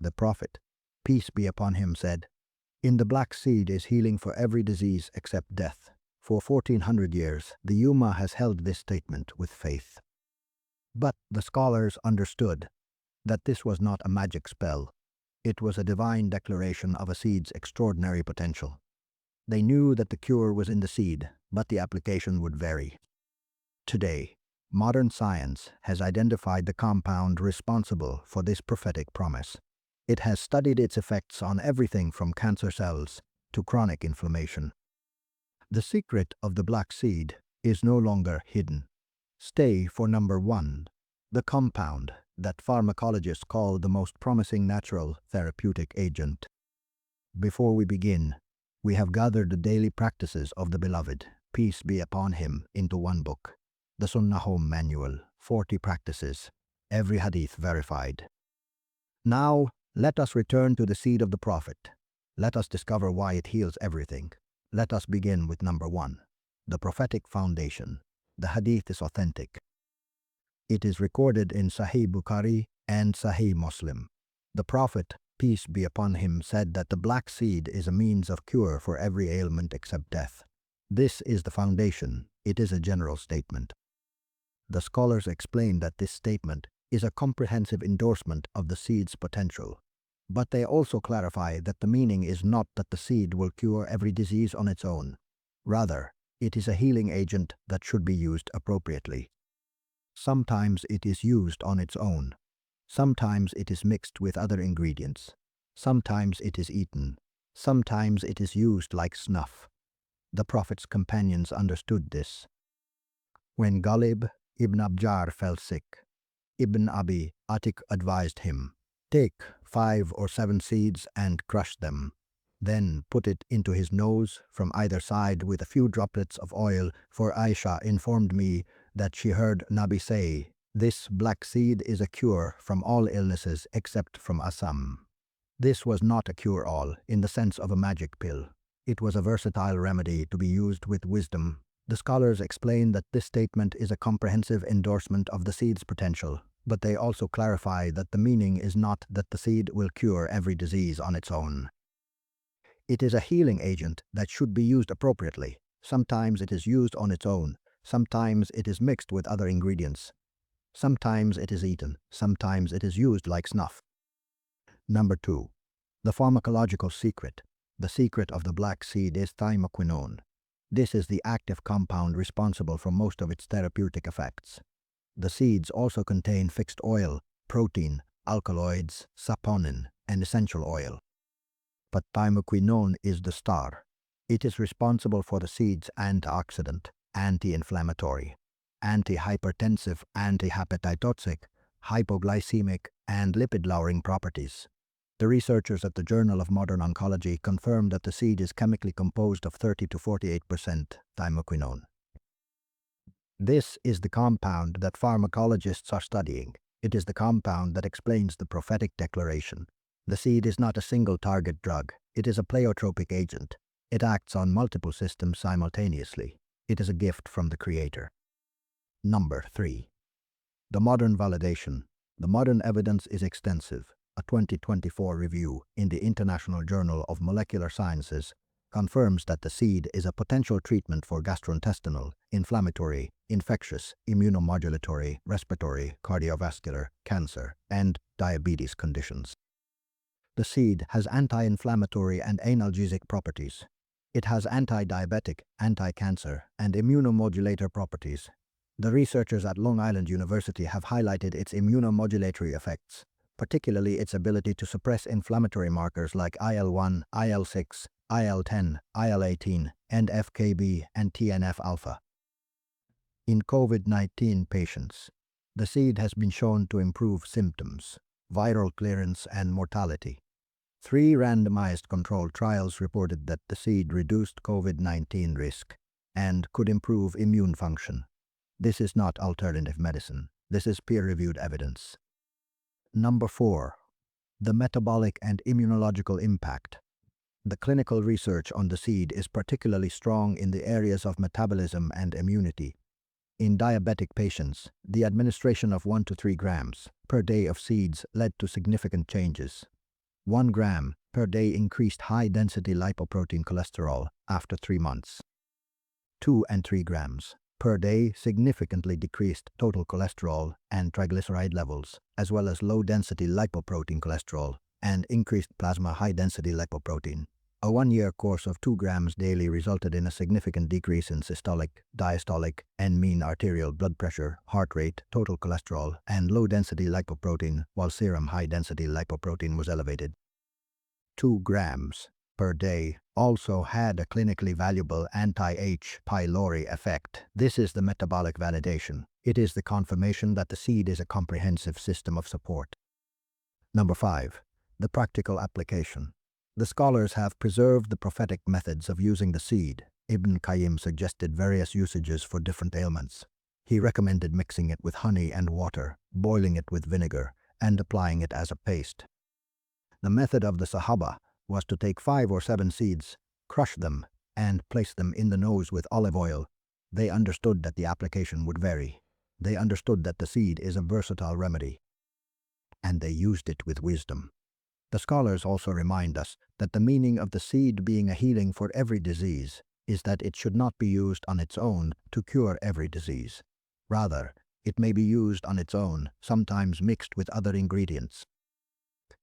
the Prophet, peace be upon him, said, "In the black seed is healing for every disease except death." For 1400 years, the Ummah has held this statement with faith. But the scholars understood that this was not a magic spell. It was a divine declaration of a seed's extraordinary potential. They knew that the cure was in the seed, but the application would vary. Today, modern science has identified the compound responsible for this prophetic promise. It has studied its effects on everything from cancer cells to chronic inflammation. The secret of the black seed is no longer hidden. Stay for number 1, the compound that pharmacologists call the most promising natural therapeutic agent. Before we begin, we have gathered the daily practices of the Beloved, peace be upon him, into one book, the Sunnah Home Manual, 40 practices, every hadith verified. Now, let us return to the seed of the Prophet. Let us discover why it heals everything. Let us begin with number 1, the prophetic foundation. The hadith is authentic. It is recorded in Sahih Bukhari and Sahih Muslim. The Prophet, peace be upon him, said that the black seed is a means of cure for every ailment except death. This is the foundation. It is a general statement. The scholars explain that this statement is a comprehensive endorsement of the seed's potential. But they also clarify that the meaning is not that the seed will cure every disease on its own. Rather, it is a healing agent that should be used appropriately. Sometimes it is used on its own. Sometimes it is mixed with other ingredients. Sometimes it is eaten. Sometimes it is used like snuff. The Prophet's companions understood this. When Ghalib ibn Abjar fell sick, Ibn Abi Atik advised him, "Take 5 or 7 seeds and crush them. Then put it into his nose from either side with a few droplets of oil, for Aisha informed me that she heard Nabi say, 'This black seed is a cure from all illnesses except from asam.'" This was not a cure-all in the sense of a magic pill. It was a versatile remedy to be used with wisdom. The scholars explain that this statement is a comprehensive endorsement of the seed's potential, but they also clarify that the meaning is not that the seed will cure every disease on its own. It is a healing agent that should be used appropriately. Sometimes it is used on its own. Sometimes it is mixed with other ingredients. Sometimes it is eaten. Sometimes it is used like snuff. Number 2. The pharmacological secret. The secret of the black seed is Thymoquinone. This is the active compound responsible for most of its therapeutic effects. The seeds also contain fixed oil, protein, alkaloids, saponin, and essential oil. But Thymoquinone is the star. It is responsible for the seed's antioxidant, anti-inflammatory, anti-hypertensive, anti-hepatotoxic, hypoglycemic, and lipid-lowering properties. The researchers at the Journal of Modern Oncology confirm that the seed is chemically composed of 30 to 48% Thymoquinone. This is the compound that pharmacologists are studying. It is the compound that explains the prophetic declaration. The seed is not a single target drug. It is a pleiotropic agent. It acts on multiple systems simultaneously. It is a gift from the Creator. Number 3. The modern validation. The modern evidence is extensive. A 2024 review in the International Journal of Molecular Sciences confirms that the seed is a potential treatment for gastrointestinal, inflammatory, infectious, immunomodulatory, respiratory, cardiovascular, cancer, and diabetes conditions. The seed has anti-inflammatory and analgesic properties. It has anti-diabetic, anti-cancer, and immunomodulator properties. The researchers at Long Island University have highlighted its immunomodulatory effects, particularly its ability to suppress inflammatory markers like IL-1, IL-6, IL-10, IL-18, and FKB and TNF-alpha. In COVID-19 patients, the seed has been shown to improve symptoms, viral clearance, and mortality. 3 randomized controlled trials reported that the seed reduced COVID-19 risk and could improve immune function. This is not alternative medicine. This is peer-reviewed evidence. Number 4. The metabolic and immunological impact. The clinical research on the seed is particularly strong in the areas of metabolism and immunity. In diabetic patients, the administration of 1 to 3 grams per day of seeds led to significant changes. 1 gram per day increased high-density lipoprotein cholesterol after 3 months. 2 and 3 grams per day significantly decreased total cholesterol and triglyceride levels, as well as low-density lipoprotein cholesterol and increased plasma high-density lipoprotein. A 1-year course of 2 grams daily resulted in a significant decrease in systolic, diastolic, and mean arterial blood pressure, heart rate, total cholesterol, and low-density lipoprotein, while serum high-density lipoprotein was elevated. 2 grams per day also had a clinically valuable anti-H. pylori effect. This is the metabolic validation. It is the confirmation that the seed is a comprehensive system of support. Number 5. The practical application. The scholars have preserved the prophetic methods of using the seed. Ibn Qayyim suggested various usages for different ailments. He recommended mixing it with honey and water, boiling it with vinegar, and applying it as a paste. The method of the Sahaba was to take 5 or 7 seeds, crush them, and place them in the nose with olive oil. They understood that the application would vary. They understood that the seed is a versatile remedy, and they used it with wisdom. The scholars also remind us that the meaning of the seed being a healing for every disease is that it should not be used on its own to cure every disease. Rather, it may be used on its own, sometimes mixed with other ingredients.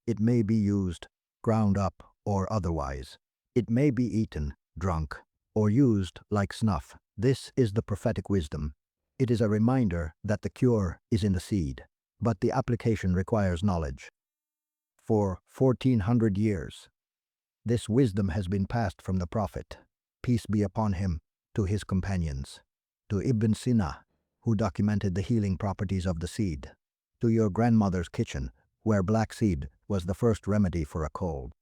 It may be used ground up or otherwise. It may be eaten, drunk, or used like snuff. This is the prophetic wisdom. It is a reminder that the cure is in the seed, but the application requires knowledge. For 1400 years, this wisdom has been passed from the Prophet, peace be upon him, to his companions, to Ibn Sina, who documented the healing properties of the seed, to your grandmother's kitchen, where black seed was the first remedy for a cold.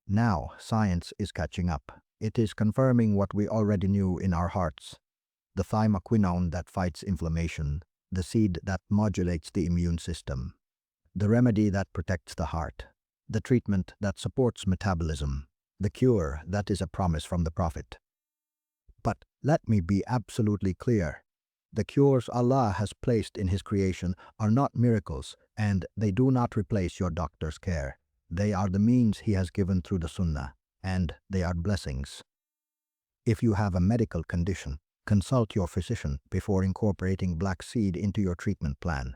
Now, science is catching up. It is confirming what we already knew in our hearts. The Thymoquinone that fights inflammation, the seed that modulates the immune system, the remedy that protects the heart, the treatment that supports metabolism, the cure that is a promise from the Prophet. But let me be absolutely clear. The cures Allah has placed in His creation are not miracles, and they do not replace your doctor's care. They are the means He has given through the Sunnah, and they are blessings. If you have a medical condition, consult your physician before incorporating black seed into your treatment plan.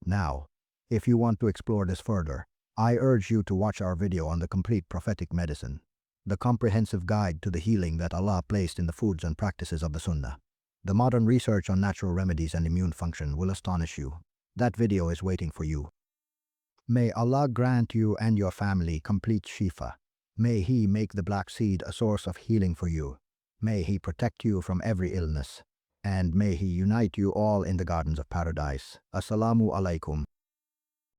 Now, if you want to explore this further, I urge you to watch our video on the complete prophetic medicine, the comprehensive guide to the healing that Allah placed in the foods and practices of the Sunnah. The modern research on natural remedies and immune function will astonish you. That video is waiting for you. May Allah grant you and your family complete shifa. May He make the black seed a source of healing for you. May He protect you from every illness. And may He unite you all in the gardens of paradise. Assalamu alaikum.